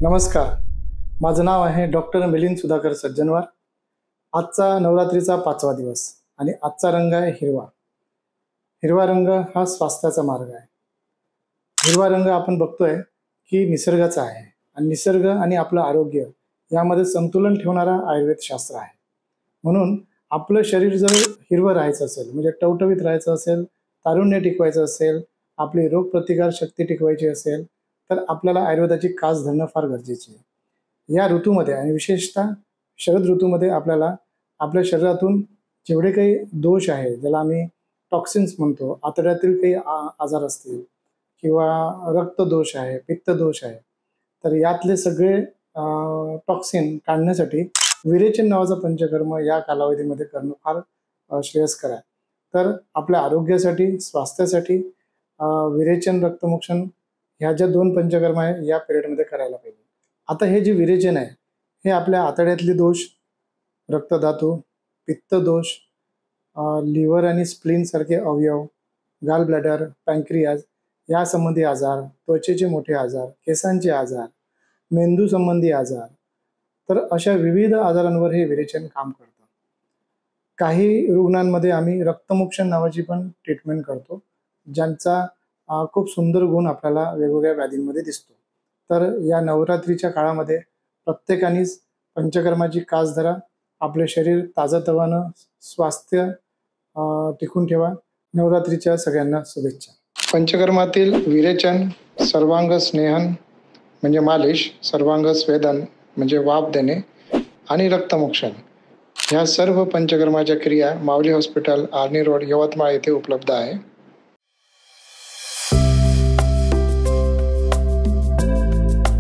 नमस्कार. माझं नाव आहे डॉक्टर मिलिंद सुधाकर सज्जनवार. आजचा नवरात्रीचा 5वा दिवस आणि आजचा रंग आहे हिरवा. हिरवा रंग हा स्वास्थ्याचा मार्ग आहे. हिरवा रंग आपण बघतोय की निसर्गाचा आहे आणि निसर्ग आणि आपलं आरोग्य यामध्ये संतुलन ठेवणारा आयुर्वेद शास्त्र आहे. म्हणून आपलं शरीर जर हिरवं राहायचं असेल, म्हणजे टवटवीत राहायचं असेल, तारुण्य टिकवायचं असेल, आपली रोगप्रतिकार शक्ती टिकवायची असेल, तर आपल्याला आयुर्वेदाची कास धरणं फार गरजेची आहे. या ऋतूमध्ये आणि विशेषतः शरद ऋतूमध्ये आपल्याला आपल्या शरीरातून जेवढे काही दोष आहे, ज्याला आम्ही टॉक्सिन्स म्हणतो, आतड्यातील काही आजार असतील किंवा रक्तदोष आहे, पित्तदोष आहे, तर यातले सगळे टॉक्सिन काढण्यासाठी विरेचन नावाचं पंचकर्म या कालावधीमध्ये करणं फार श्रेयस्कर आहे. तर आपल्या आरोग्यासाठी, स्वास्थ्यासाठी विरेचन, रक्तमोक्षण ह्या ज्या 2 पंचकर्म आहे या पिरियडमध्ये करायला पाहिजे. आता हे जे विरेचन आहे, हे आपल्या आतड्यातले दोष, रक्तधातू, पित्तदोष, लिव्हर आणि स्प्लीन सारखे अवयव, गाल ब्लॅडर, पॅन्क्रियाज यासंबंधी आजार, त्वचेचे मोठे आजार, केसांचे आजार, मेंदू संबंधी आजार, तर अशा विविध आजारांवर हे विरेचन काम करतं. काही रुग्णांमध्ये आम्ही रक्तमोक्षण नावाची पण ट्रीटमेंट करतो, ज्यांचा खूप सुंदर गुण आपल्याला वेगवेगळ्या व्याधींमध्ये दिसतो. तर या नवरात्रीच्या काळामध्ये प्रत्येकानेच पंचकर्माची कास धरा, आपले शरीर ताजंतवानं, स्वास्थ्य टिकून ठेवा. नवरात्रीच्या सगळ्यांना शुभेच्छा. पंचकर्मातील विरेचन, सर्वांग स्नेहन म्हणजे मालिश, सर्वांग स्वेदन म्हणजे वाफ देणे आणि रक्तमोक्षण ह्या सर्व पंचकर्माच्या क्रिया माऊली हॉस्पिटल, आर्नी रोड, यवतमाळ येथे उपलब्ध आहे.